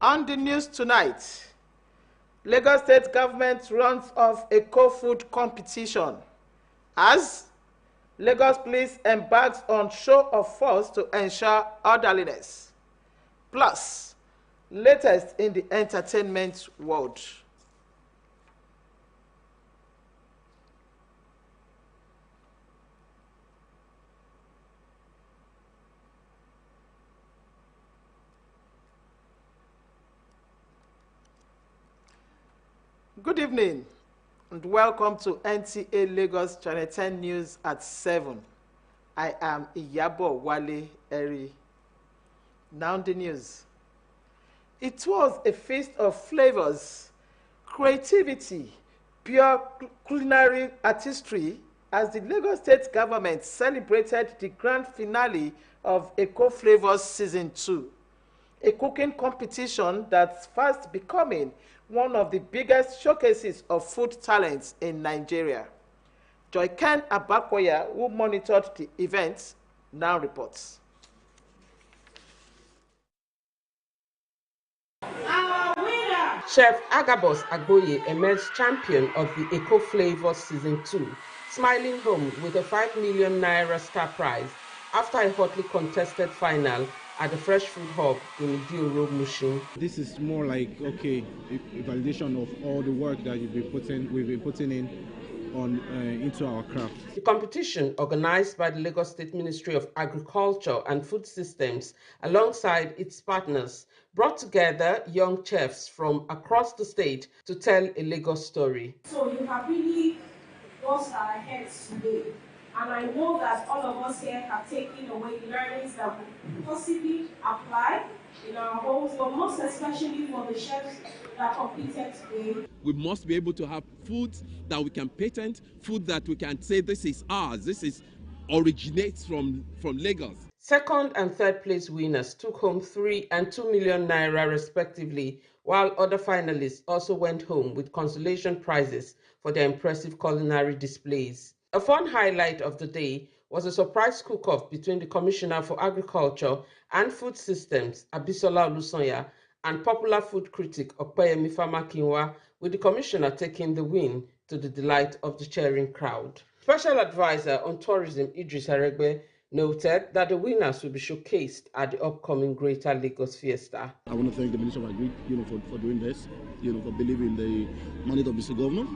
On the news tonight, Lagos State government runs off a co-food competition as Lagos police embarks on show of force to ensure orderliness. Plus, latest in the entertainment world. Good evening and welcome to NTA Lagos Channel 10 News at 7. I am Iyabo Wale Eri. Now the news. It was a feast of flavors, creativity, pure culinary artistry as the Lagos State government celebrated the grand finale of Eco Flavors Season 2, a cooking competition that's fast becoming one of the biggest showcases of food talents in Nigeria. Joyken Abakoya, who monitored the event, now reports. Chef Agabus Agboye emerged champion of the Eco Flavors Season 2, smiling home with a 5 million naira star prize after a hotly contested final at the Fresh Food Hub in Idioro, Mushin. This is more like, okay, a validation of all the work that we've been putting in on into our craft. The competition, organized by the Lagos State Ministry of Agriculture and Food Systems alongside its partners, brought together young chefs from across the state to tell a Lagos story. So you have really bust our heads today. And I know that all of us here have taken away learnings that we possibly apply in our homes, but most especially for the chefs that competed today. We must be able to have food that we can patent, food that we can say this is ours, originates from Lagos. Second and third place winners took home 3 and 2 million naira respectively, while other finalists also went home with consolation prizes for their impressive culinary displays. A fun highlight of the day was a surprise cook-off between the Commissioner for Agriculture and Food Systems, Abisola Olusonya, and popular food critic Opeyemi Famakinwa, with the Commissioner taking the win to the delight of the cheering crowd. Special Advisor on Tourism Idris Aregbe noted that the winners will be showcased at the upcoming Greater Lagos Fiesta. I want to thank the Minister of Agri, for doing this, for believing the mandate of Mr. Governor.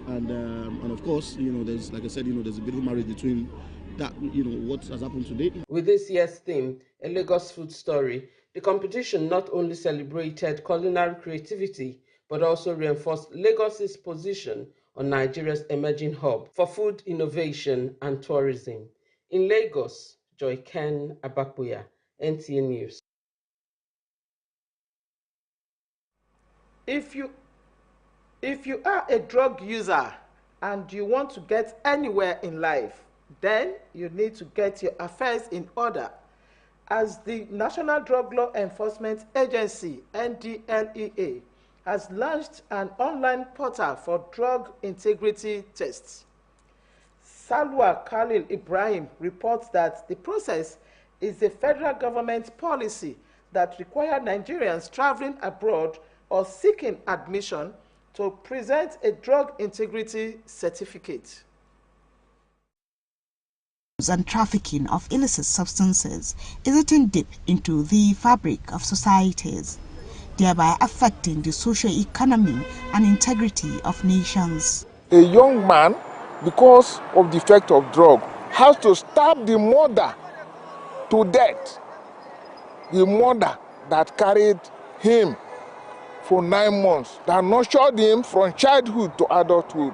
And of course, there's, like I said, there's a beautiful marriage between that, what has happened today. With this year's theme, a Lagos food story, the competition not only celebrated culinary creativity, but also reinforced Lagos's position on Nigeria's emerging hub for food innovation and tourism. In Lagos, Joyken Abakoya, NTA News. If you are a drug user and you want to get anywhere in life, then you need to get your affairs in order, as the National Drug Law Enforcement Agency, NDLEA, has launched an online portal for drug integrity tests. Salwa Khalil Ibrahim reports that the process is a federal government policy that requires Nigerians traveling abroad or seeking admission to present a drug integrity certificate. And trafficking of illicit substances is eating deep into the fabric of societies, thereby affecting the socio-economy and integrity of nations. A young man, because of the effect of drug, has to stab the mother to death. The mother that carried him for 9 months, that nurtured him from childhood to adulthood.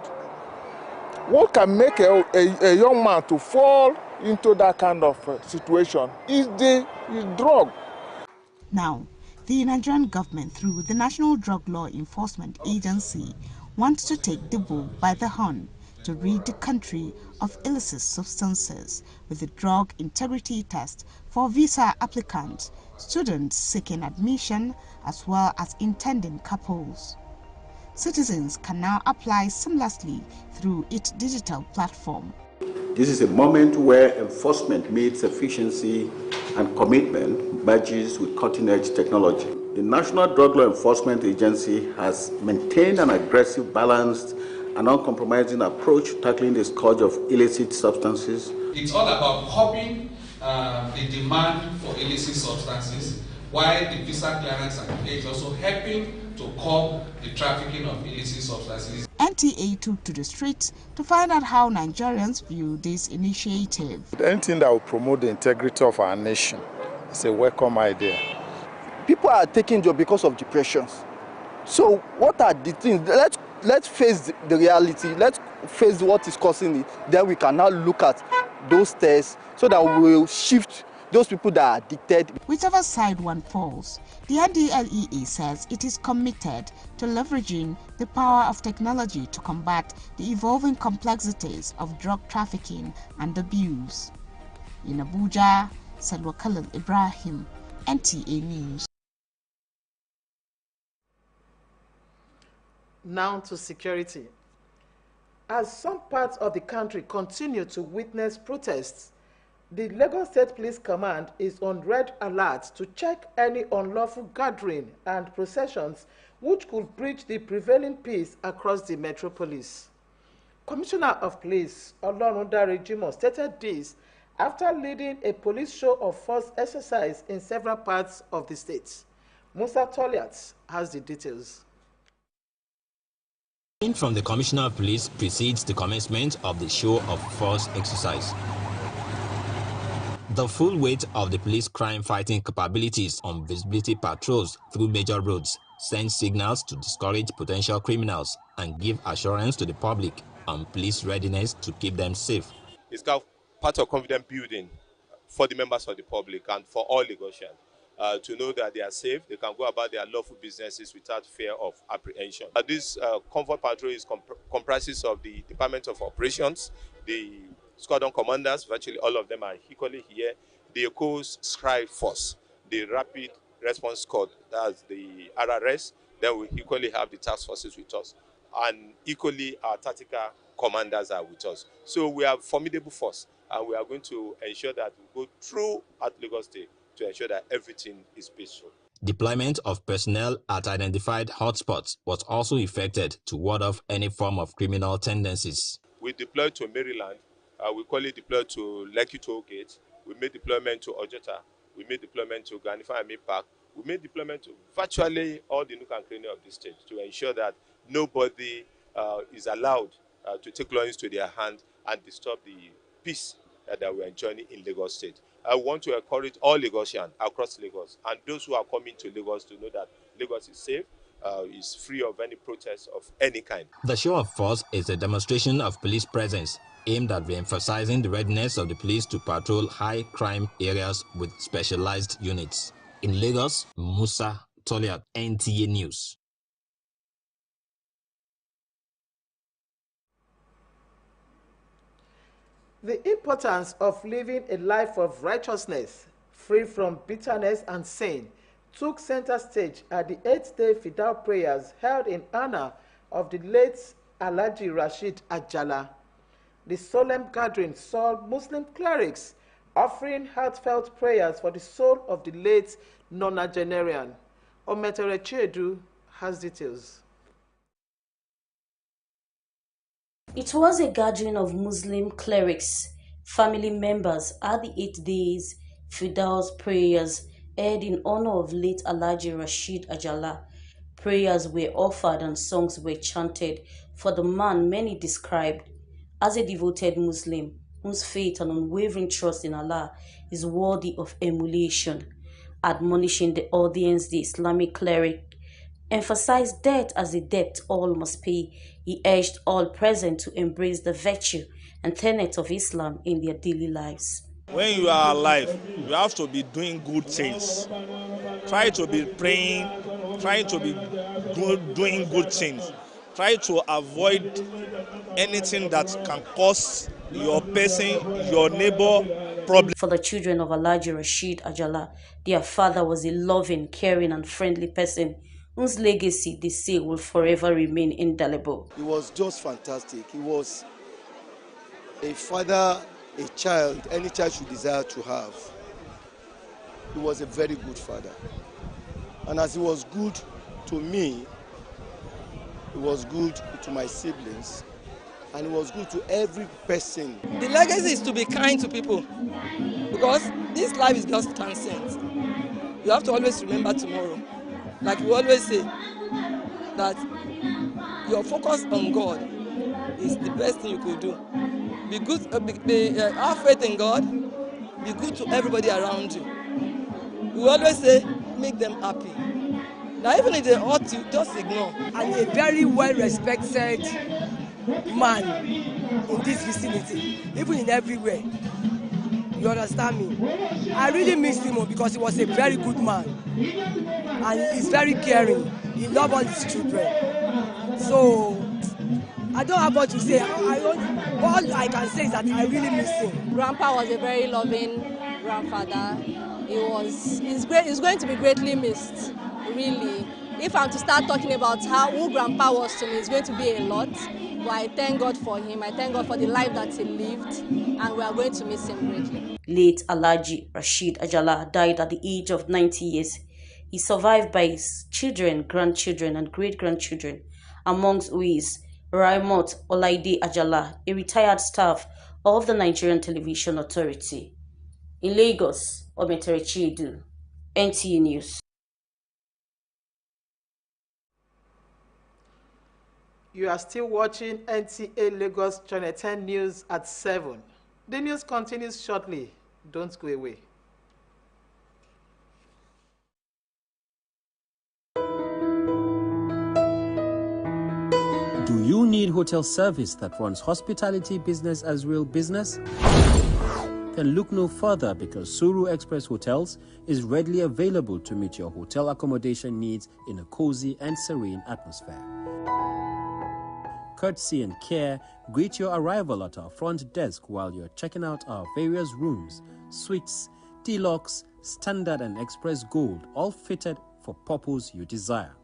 What can make a young man to fall into that kind of situation is drug. Now, the Nigerian government, through the National Drug Law Enforcement Agency, wants to take the bull by the horn to rid the country of illicit substances with a drug integrity test for visa applicants, students seeking admission, as well as intending couples. Citizens can now apply seamlessly through its digital platform. This is a moment where enforcement meets efficiency and commitment badges with cutting-edge technology. The National Drug Law Enforcement Agency has maintained an aggressive, balanced, and uncompromising approach to tackling the scourge of illicit substances. It's all about curbing the demand for illicit substances, while the visa clearance certificate is also helping to curb the trafficking of illicit substances. NTA took to the streets to find out how Nigerians view this initiative. Anything that will promote the integrity of our nation is a welcome idea. People are taking jobs because of depressions. So what are the things? Let's face the reality. Let's face what is causing it. Then we can now look at those tests so that we will shift those people that are addicted. Whichever side one falls, the NDLEA says it is committed to leveraging the power of technology to combat the evolving complexities of drug trafficking and abuse. In Abuja, Salwa Khalil Ibrahim, NTA News. Now to security. As some parts of the country continue to witness protests, the Lagos State Police Command is on red alert to check any unlawful gathering and processions which could breach the prevailing peace across the metropolis. Commissioner of Police Olorundare Jimoh stated this after leading a police show of force exercise in several parts of the state. Musa Toliat has the details. From the Commissioner of Police precedes the commencement of the show of force exercise. The full weight of the police crime-fighting capabilities on visibility patrols through major roads sends signals to discourage potential criminals and give assurance to the public on police readiness to keep them safe. It's part of confidence building for the members of the public and for all Lagosians. To know that they are safe, they can go about their lawful businesses without fear of apprehension. This convoy patrol comprises of the Department of Operations, the squadron commanders, virtually all of them are equally here, the Coast Strike Force, the Rapid Response Squad, that's the RRS, then we equally have the task forces with us, and equally our tactical commanders are with us. So we are a formidable force, and we are going to ensure that we go through at Lagos State to ensure that everything is peaceful. Deployment of personnel at identified hotspots was also effected to ward off any form of criminal tendencies. We deployed to Maryland, we call it deployed to Lekki Toll Gate, we made deployment to Ojota, we made deployment to Ganifa Army Park, we made deployment to virtually all the nook and cranny of the state to ensure that nobody is allowed to take law into their hand and disturb the peace that we are enjoying in Lagos State. I want to encourage all Lagosians across Lagos and those who are coming to Lagos to know that Lagos is safe, is free of any protest of any kind. The show of force is a demonstration of police presence aimed at re-emphasizing the readiness of the police to patrol high-crime areas with specialized units. In Lagos, Musa Toliat, NTA News. The importance of living a life of righteousness, free from bitterness and sin, took center stage at the 8th-day Fidal prayers held in honor of the late Alhaji Rashid Ajala. The solemn gathering saw Muslim clerics offering heartfelt prayers for the soul of the late nonagenarian. Ometere Chiedu has details. It was a gathering of Muslim clerics, family members at the 8 days Fidal's prayers held in honor of late Alhaji Rashid Ajala. Prayers were offered and songs were chanted for the man many described as a devoted Muslim whose faith and unwavering trust in Allah is worthy of emulation. Admonishing the audience, the Islamic cleric emphasized debt as a debt all must pay. He urged all present to embrace the virtue and tenets of Islam in their daily lives. When you are alive, you have to be doing good things. Try to be praying, try to be doing good things. Try to avoid anything that can cause your person, your neighbor, problem. For the children of Alhaji Rashid Ajala, their father was a loving, caring and friendly person whose legacy, they say, will forever remain indelible. He was just fantastic. He was a father, a child, any child should desire to have. He was a very good father. And as he was good to me, he was good to my siblings, and he was good to every person. The legacy is to be kind to people, because this life is not transient. You have to always remember tomorrow. Like we always say, that your focus on God is the best thing you could do. Be good, have faith in God, be good to everybody around you. We always say, make them happy. Now even if they hurt you, just ignore. And a very well respected man in this vicinity, even in everywhere. You understand me? I really missed him because he was a very good man. And he's very caring. He loves all his children. So I don't have much to say. All I can say is that I really miss him. Grandpa was a very loving grandfather. He's going to be greatly missed, really. If I'm to start talking about who Grandpa was to me, it's going to be a lot. But I thank God for him. I thank God for the life that he lived, and we are going to miss him greatly. Late Alhaji Rashid Ajala died at the age of 90 years. He survived by his children, grandchildren, and great-grandchildren, amongst who is Raimot Olaide Ajala, a retired staff of the Nigerian Television Authority. In Lagos, Nta Ch10, NTA News. You are still watching NTA Lagos Channel 10 News at 7. The news continues shortly. Don't go away. Do you need hotel service that runs hospitality business as real business? Then look no further, because Suru Express Hotels is readily available to meet your hotel accommodation needs in a cozy and serene atmosphere. Courtesy and care greet your arrival at our front desk while you're checking out our various rooms, suites, deluxe, standard and express gold, all fitted for purpose you desire.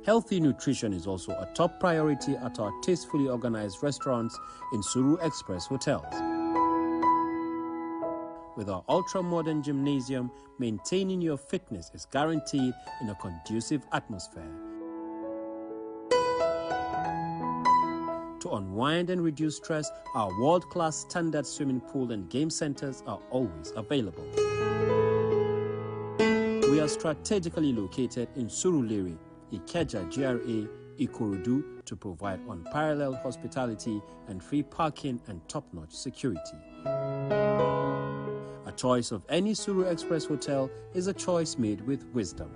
Healthy nutrition is also a top priority at our tastefully organized restaurants in Suru Express Hotels. With our ultra-modern gymnasium, maintaining your fitness is guaranteed in a conducive atmosphere. To unwind and reduce stress, our world-class standard swimming pool and game centers are always available. We are strategically located in Surulere, Ikeja GRA, Ikorodu, to provide unparalleled hospitality and free parking and top-notch security. A choice of any Suru Express hotel is a choice made with wisdom.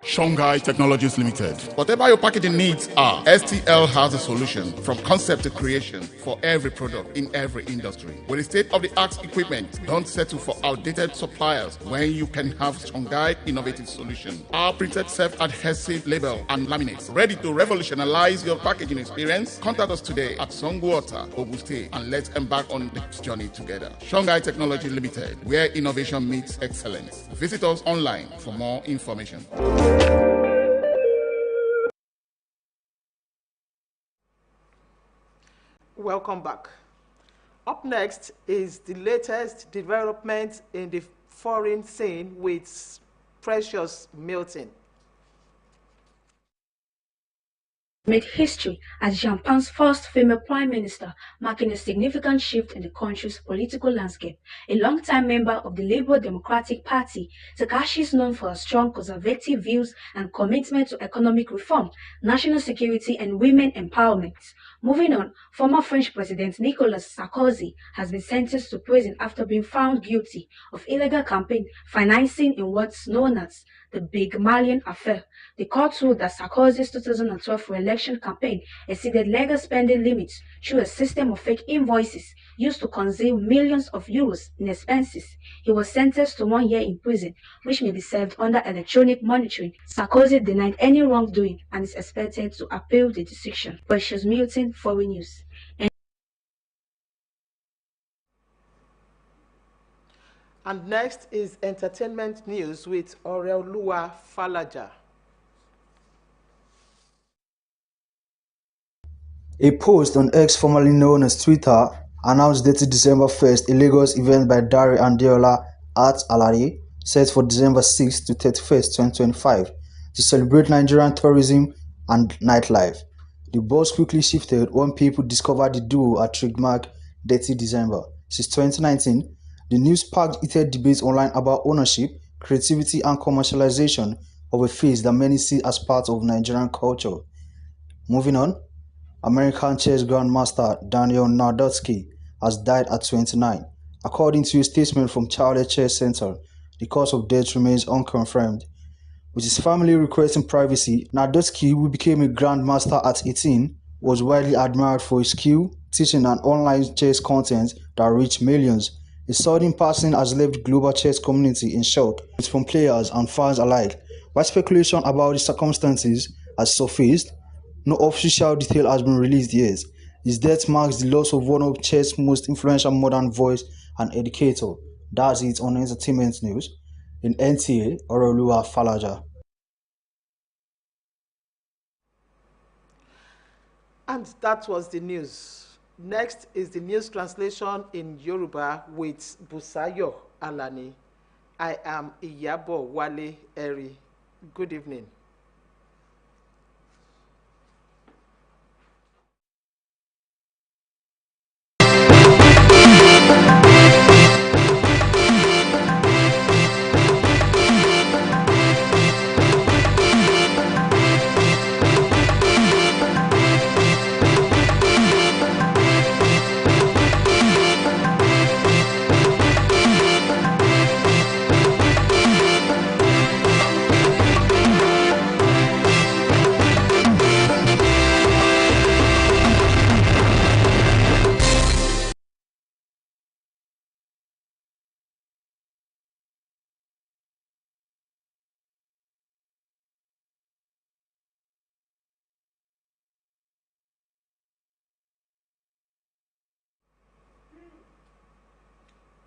Shonghai Technologies Limited. Whatever your packaging needs are, STL has a solution from concept to creation for every product in every industry. With state-of-the-art equipment, don't settle for outdated suppliers when you can have Shonghai innovative solution. Our printed self-adhesive label and laminates, ready to revolutionize your packaging experience. Contact us today at Songwater, Ogun State, and let's embark on this journey together. Shonghai Technology Limited, where innovation meets excellence. Visit us online for more information. Welcome back. Up next is the latest development in the foreign scene with Precious Milton. Made history as Japan's first female prime minister, marking a significant shift in the country's political landscape. A longtime member of the Labour Democratic Party, Takashi is known for her strong conservative views and commitment to economic reform, national security, and women empowerment. Moving on, former French President Nicolas Sarkozy has been sentenced to prison after being found guilty of illegal campaign financing in what's known as the Big Malian Affair. The court ruled that Sarkozy's 2012 re-election campaign exceeded legal spending limits through a system of fake invoices used to conceal millions of euros in expenses. He was sentenced to 1 year in prison, which may be served under electronic monitoring. Sarkozy denied any wrongdoing and is expected to appeal the decision. Precious Milton, Foreign News. And next is entertainment news with Oreoluwa Falaja. A post on X, formerly known as Twitter, announced dated December 1st a Lagos event by Dare and Deola Art Alari set for December 6th to 31st, 2025 to celebrate Nigerian tourism and nightlife. The buzz quickly shifted when people discovered the duo had trademarked Dirty December. Since 2019, the news sparked heated debates online about ownership, creativity, and commercialization of a face that many see as part of Nigerian culture. Moving on, American chess grandmaster Daniel Nardotsky has died at 29. According to a statement from Charlie Chess Center, the cause of death remains unconfirmed. With his family requesting privacy, Nardotsky, who became a grandmaster at 18, was widely admired for his skill, teaching and online chess content that reached millions. His sudden passing has left the global chess community in shock, from players and fans alike. While speculation about the circumstances has surfaced, no official detail has been released yet. His death marks the loss of one of chess' most influential modern voice and educator. That's it on entertainment news. In NTA, Oroluwa Falaja. And that was the news. Next is the news translation in Yoruba with Busayo Alani. I am Iyabo Wale Eri. Good evening.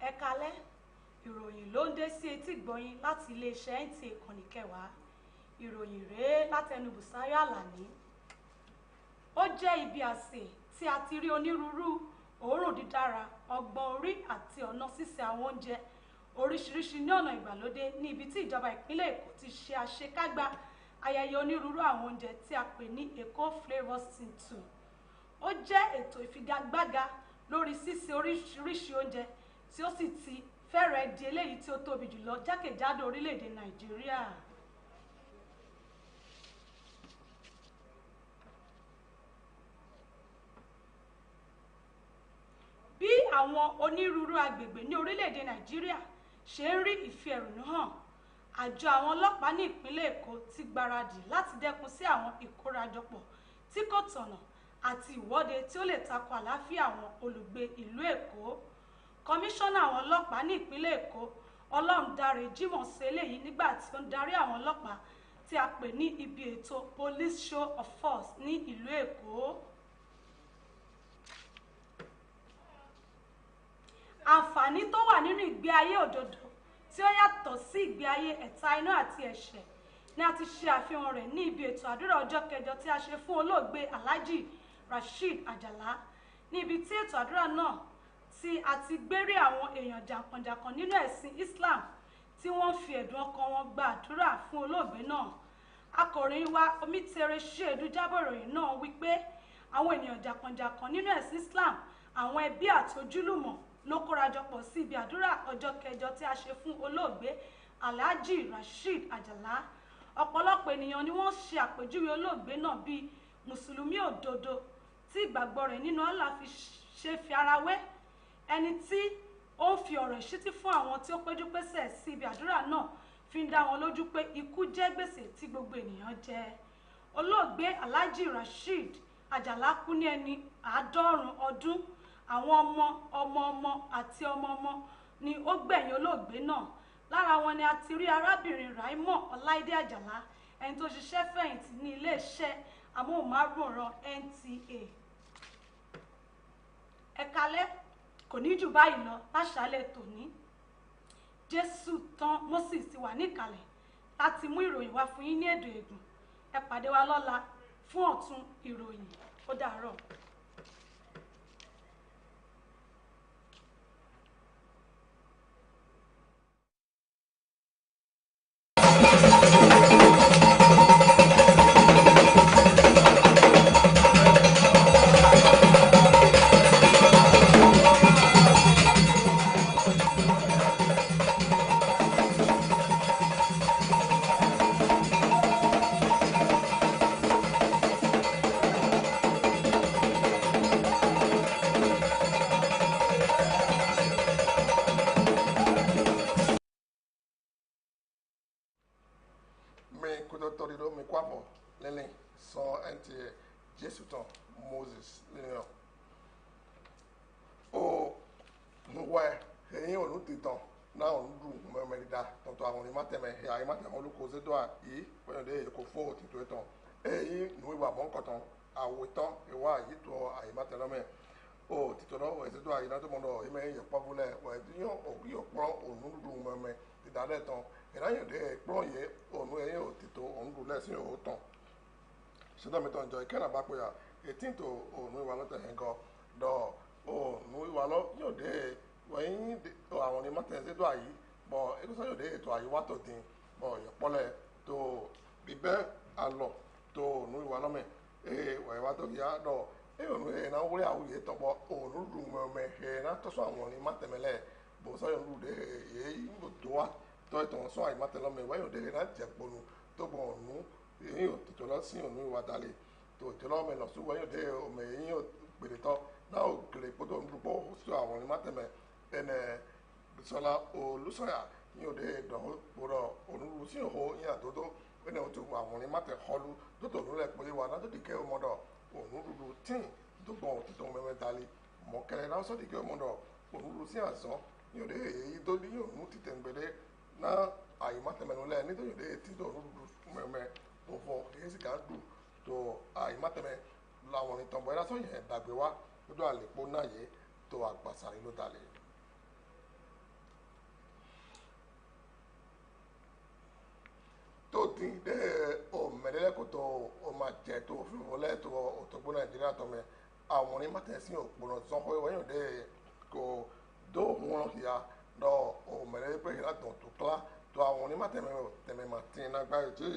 Ẹ kálẹ́, ìròyìn ló ń dé sí etí gbọ̀yìn láti iléeṣẹ́ NTA ìkànnì kẹwàá. Ìròyìn rèé látẹnu Bùsáyọ̀ Àlàní. Ó jẹ́ ibi àsè tí a ti rí onírúurú òórùn dídára, ọgbọ́n orí àti ọ̀nà sísè àwọn oúnjẹ oríṣiríṣi ní ọ̀nà ìgbàlódé ní ibi tí ìjọba ìpínlẹ̀ Èkó ti ṣe àṣekágbá ayẹyẹ onírúurú àwọn oúnjẹ tí a pè ní Èkó Flavours Season 2. Ó jẹ́ ètò ìfigagbága lórí sísè oríṣiríṣi oúnjẹ tí ó sì ti fẹ́rẹ̀ẹ́ di eléyìí tí ó tóbi jùlọ jákèjádò orílẹ̀-èdè Nàìjíríà. Bí àwọn onírúurú agbègbè ní orílẹ̀-èdè Nàìjíríà ṣe ń rí ìfẹ̀hónú hàn, àjọ àwọn ọlọ́pàá ní ìpínlẹ̀ Èkó ti gbáradì láti dẹ́kun sí àwọn ìkórajọpọ̀ tí kò tọ̀nà àti ìwọ́de tí ó lè tako àlàáfíà àwọn olùgbé ìlú Èkó. Kọmíṣánná àwọn ọlọ́pàá ní ìpínlẹ̀ Èkó Ọlọ́rundáre Jimoh ṣe eléyìí nígbà tí ó ń darí àwọn ọlọ́pàá tí a pè ní ibi ètò Police Show of Force ní ìlú Èkó. Àǹfààní tó wà nínú ìgbé ayé òdodo tí ó yàtọ̀ sí ìgbé ayé ẹ̀ta inú àti ẹ̀ṣẹ̀ ni a ti ṣe àfihàn rẹ̀ ní ibi ètò àdúrà ọjọ́ kẹjọ tí a ṣe fún olóògbé Alhaji Rasheed Ajala. Ní ibi tí ètò àdúrà náà tí a ti gbérí àwọn èèyàn jàǹkànjàǹkàn nínú ẹ̀sìn Islam tí wọ́n fi ẹ̀dùn ọkàn wọn gba àdúrà fún olóògbé náà. Akọ̀ròyìn wa Omitere Ṣéèdú jábọ̀ ìròyìn náà wípé àwọn ènìyàn jàǹkànjàǹkàn nínú ẹ̀sìn Islam, àwọn ẹbí àti ojúlùmọ̀ ló kórajọpọ̀ sí ibi àdúrà ọjọ́ kẹjọ tí a ṣe fún olóògbé Alhaji Rasheed Ajala. Ọ̀pọ̀lọpọ̀ ènìyàn ni wọ́n ṣe àpèjúwe olóògbé náà bíi mùsùlùmí òdodo tí ìgbàgbọ́ rẹ̀ nínú Allah ṣe fi ara wé, ẹni tí ó ń fi ọ̀rọ̀ ìṣítí fún àwọn tí ó péjú pésẹ̀ sí ibi àdúrà náà, fi ń dá wọn lójú pé ikú jẹ́ gbèsè tí gbogbo ènìyàn jẹ. Olóògbé Alhaji Rasheed Ajala kú ní ẹni 90 ọdún. Àwọn ọmọ àti ọmọ ni ó gbẹ̀yìn olóògbé náà. Lára wọn ni a ti rí arábìnrin Raimo Ọláìdé Àjàlá, ẹni tó ṣiṣẹ́ fẹ̀yìntì ní iléeṣẹ́ amóhùnmáwòrán NTA. Ẹ kálẹ́, kò ní jù báyìí lọ láṣálẹ́ tòní. Jésù tán Moses ti wà níkàlẹ̀ láti mú ìròyìn wá fún yín ní èdè Ègùn. Ẹ pàdé wa lọ́la fún ọ̀tun ìròyìn. Ó dàárọ̀. Moses lẹ́yìn o wẹ̀ ẹ̀yìn òun ti tàn náà òun dùn mẹ́mẹ́rìndà tọ̀tọ̀ àwọn onímọ̀tẹ̀mẹ̀ ẹ̀yà ìmọ̀tẹ̀mẹ̀ olùkọ́sẹ́dọ̀ yìí pẹ̀lú èkó fún òtítọ́ ìtàn ẹ̀yìn nù ìwà mọ́kàntàn àwòtán ìwà yìí tó àyèmọ̀tẹ̀lọ́mẹ̀ òtítọ́ náà ẹ̀sẹ̀dọ̀ àyìnà tó mọ̀ náà ẹ̀mẹ̀ yẹ̀ pọ́búlẹ̀ ẹ̀dínyàn òbí ọ̀pọ̀ òun dùn mẹ́mẹ́ ìdálẹ̀ tán ìdáyẹ̀ dẹ́ ẹ̀pọ̀ yẹ òun ẹ̀yìn òtítọ́ òun dùn lẹ́sìn òótàn ṣẹdọ̀mẹ́tọ̀ ìjọ ìkẹ́nà bá pè ya ètìntò òun ìwà lọ́tẹ̀ yẹn gan dọ̀ òun ìwà lọ yóò dé wẹ́yìn àwọn ní mọ́tẹ́sẹ́dọ̀ àyí bọ̀ ẹgbẹ́sọ̀ yóò dé ètò àyíwá tó dín bọ̀ ìyọ̀pọ̀lẹ̀ tó bíbẹ́ alọ̀ tó òun ìwà lọ́mẹ̀ wẹ̀wá tó yá dọ̀ òun náà wúlé àwùyé tọ̀pọ̀ òun dùn mẹ́mẹ́ náà tọ́sọ̀ àwọn ní mọ́tẹ́mẹ́lẹ̀ bọ̀ sọ́yọ̀ lù dé èyí tó wá tọ́ ìtàn sọ́ àyímọ́tẹ́lọ́mẹ̀ wẹ́yìn òde náà jẹ́ ponu tó bọ̀ ọ̀nù èyí ò tètè lọ sí ònú ìwà dalẹ̀ tó tètè lọ mẹ lọ sí wọ́n yóò dé ọmọ èyí ò gbèrè tán náà ò gèrè kótó ń dúpọ̀ sí àwọn ní mátẹ̀mẹ̀ ẹnẹ bisola olùsọ̀yà yóò dé dọ̀hó gbọdọ̀ ònúlu sí òhó yín àtótó ẹnẹ ò tó àwọn ní mátẹ̀ họlu tó tó lulẹ̀ pé wà náà tó dìkẹ́ ọmọdọ̀ ònúlu tíì tó gbọ̀n òtítọ́ mẹ́mẹ́ dalẹ̀ mọ̀kẹ́rẹ́ náà sọ́ dìkẹ́ ọmọdọ̀ ònúlu sí àsán yóò dé èyí tó ní ònú títẹ̀ ngbẹ̀dẹ́ náà àyè mátẹ̀mẹ́nu lẹ́ nítorí dé títọ̀ ònúlu mẹ́mẹ́ òfò èyí sì ká dùn tó àyèmátẹ̀mẹ́ làwọn ìtànbọ̀ ẹ̀dá sọ̀yìn ẹ̀dàgbé wá lọ́dọ̀ àlèpọ̀ náà yẹ tó àgbàsàrí ló dalẹ̀. tó dín dé ọ̀mẹ̀lẹ́lẹ́kọ̀tọ̀ ọmọ àjẹ tó fífọ́ lẹ́tọ̀ ọ̀tọ̀gbọ́n nàìjíríà tọ́mẹ àwọn onímọ̀tẹ̀sí òpónà sọ́kọ́ wọ́n dé kò dó wọn kìá lọ ọ̀mẹ̀lẹ́lẹ́pẹ̀ yìí látọ̀ tó kílá tó àwọn onímọ̀tẹ̀mẹ̀ màtí nágbáyé tí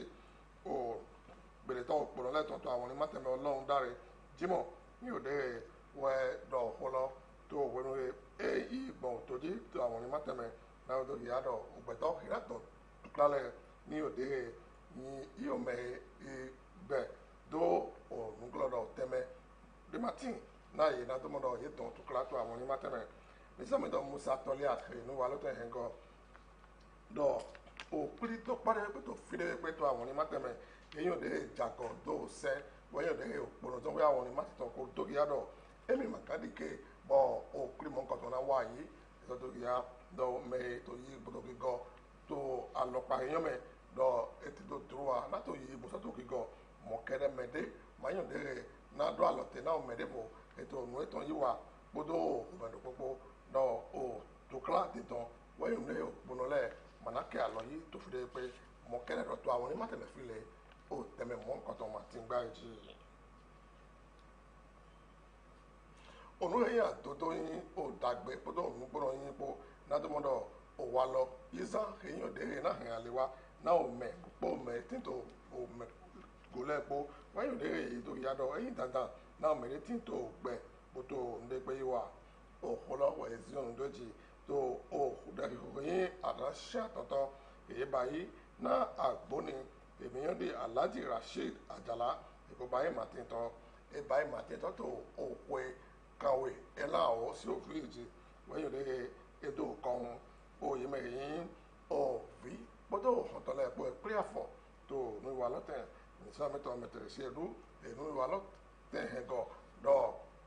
o gbèrè tán òpòrò lẹ́tọ̀ọ́ tó àwọn onímọ̀tẹ̀mẹ̀ ọlọ́run dáre jímọ̀ ní òde wẹ́ dọ̀ ọ̀pọ̀lọ́ tó wẹ́nu èyí ìgbọ̀n òtòjí tó àwọn onímọ̀tẹ̀mẹ̀ náà tó yà dọ̀ ògbẹ̀tọ̀ ìrẹ́tọ̀ dùkúlálẹ̀ ní òde ní ìyọ̀mẹ̀ ìgbẹ̀ tó ònúgbọ̀lọ́dọ̀ tẹ́mẹ̀ dèmàtìn náà yìí náà tó mọ̀dọ̀ yìí tán dùkúlá tó àwọn onímọ̀tẹ̀mẹ̀ nísàmìtọ̀ musa tọ́lé àtẹ̀yìnú wa lọ́tọ̀ yẹn gan dọ̀ òpìlì tó parẹ́ pé tó fi lé pé tó àwọn onímọ̀tẹ̀mẹ̀ èyàn dé jàgọ̀ tó sẹ́ wọ́n dé òpònà tó ń wé àwọn onímọ̀tẹ̀tọ̀ kó tó kí á dọ̀ èmi màkàdìkè bọ̀ òpìlì mọ̀nkàn tó náà wà yìí ètò tó kí á dọ̀ mẹ́ tó yí gbọdọ̀ kíkọ́ tó àlọ́pàá èyàn mẹ́ dọ̀ ètò tó dúró wa látò yí ibùsọ̀ tó kíkọ́ mọ̀kẹ́rẹ́ mẹ́dẹ́ mayàn dé náà dọ̀ àlọ́tẹ̀ náà mẹ́dẹ́ bọ̀ ètò ònú ètò yí wa gbọdọ̀ òmẹ̀dọ̀ pópó dọ̀ ò tó kílá tìtàn wọ́n dé òpònà lẹ̀ manake alọ yìí tó fi dé pé mọ̀kẹ́rẹ́ dọ̀ tó àwọn onímọ̀tẹ̀mẹ̀ fi lẹ̀ ó tẹ̀mẹ̀ mọ́ nǹkan tó máa ti ń gbá ẹ̀jì. ònú ẹ̀yìn àtòtò yín ó dàgbé kótó ònú gbọ́dọ̀ yín pọ̀ nádùmọ́dọ̀ ó wà lọ yíṣà ẹ̀yìn òde náà hàn àlè wa náà ò mẹ̀ pọ̀ mẹ̀ tìǹtò ò mẹ̀ gòlẹ̀ pọ̀ wáyé òde èyí tó yàdọ̀ ẹ̀yìn dandan náà mẹ̀rẹ̀ tìǹtò gbẹ̀ kótó òǹdè pé wà òkúlọ̀wọ̀ ẹ̀sìn òǹdójì tó òkúdàyìn àdáṣe àtọ̀tọ̀ èyí báyìí náà àgbóni èmíyàn di alhaji rasheed ajala ìkóbáyé màtìntàn ìbáyé màtìntàn tó òkú kàwé ẹláwọ sí òfìrìjì wẹ́yìn lé ètò kan òye mẹ́yìn òbí gbọ́dọ̀ ọ̀tọ̀lẹ̀ ẹ̀pọ̀ ẹ̀pẹ́ àfọ̀ tó ní ìwà lọ́tẹ̀ nísàmẹ́tọ̀ mẹ́tẹ̀rẹ̀ sí ẹ̀dú ènú ìwà lọ́tẹ̀ ẹ̀gọ́ dọ̀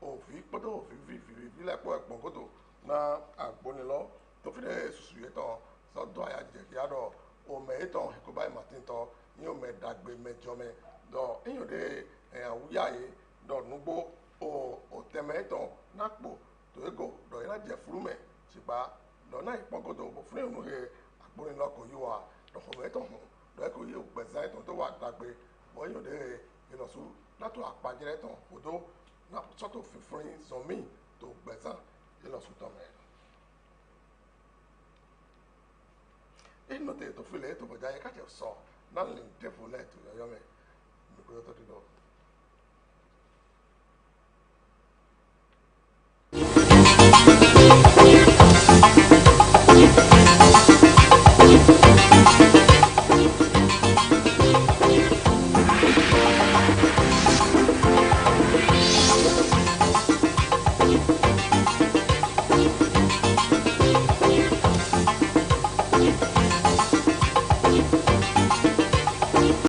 òfì gbọ́dọ̀ òfì fìfì lẹ́pọ̀ ẹ̀pọ̀ kótó náà àgbónilọ́ tó fi dẹ́ sùsù yẹ tán sọ́dọ̀ àyàjẹ̀ kíá dọ̀ òmè ètò ìkóbáyé màtìntàn yóò mẹ dàgbé mẹjọ mẹ dọ eyín de àwùyá yìí dọ nugbó òtẹmẹtọ nàpò tó ego dọ yìí lájẹ fúru mẹ ṣùgbà dọ náà ìpọnkọtò fún ìrùn he àgbórinlọkọ yìí wà dọkọmẹtọ hàn dọ ẹkọ yìí gbẹ̀sán ẹtọ tó wà dàgbé bọ eyín de ìlọsù látò àpàjẹrẹ tán kòtó sọtò fífúrin zọmí tó gbẹ̀sán ìlọsù tọmẹ. inú tètò fílẹ̀ ètò bọ̀já yẹ kájẹ sọ náà lè dẹ́fọ̀ lẹ́ẹ̀tò yọyọ mẹ́ nìkúrẹ́ tó ti lọ.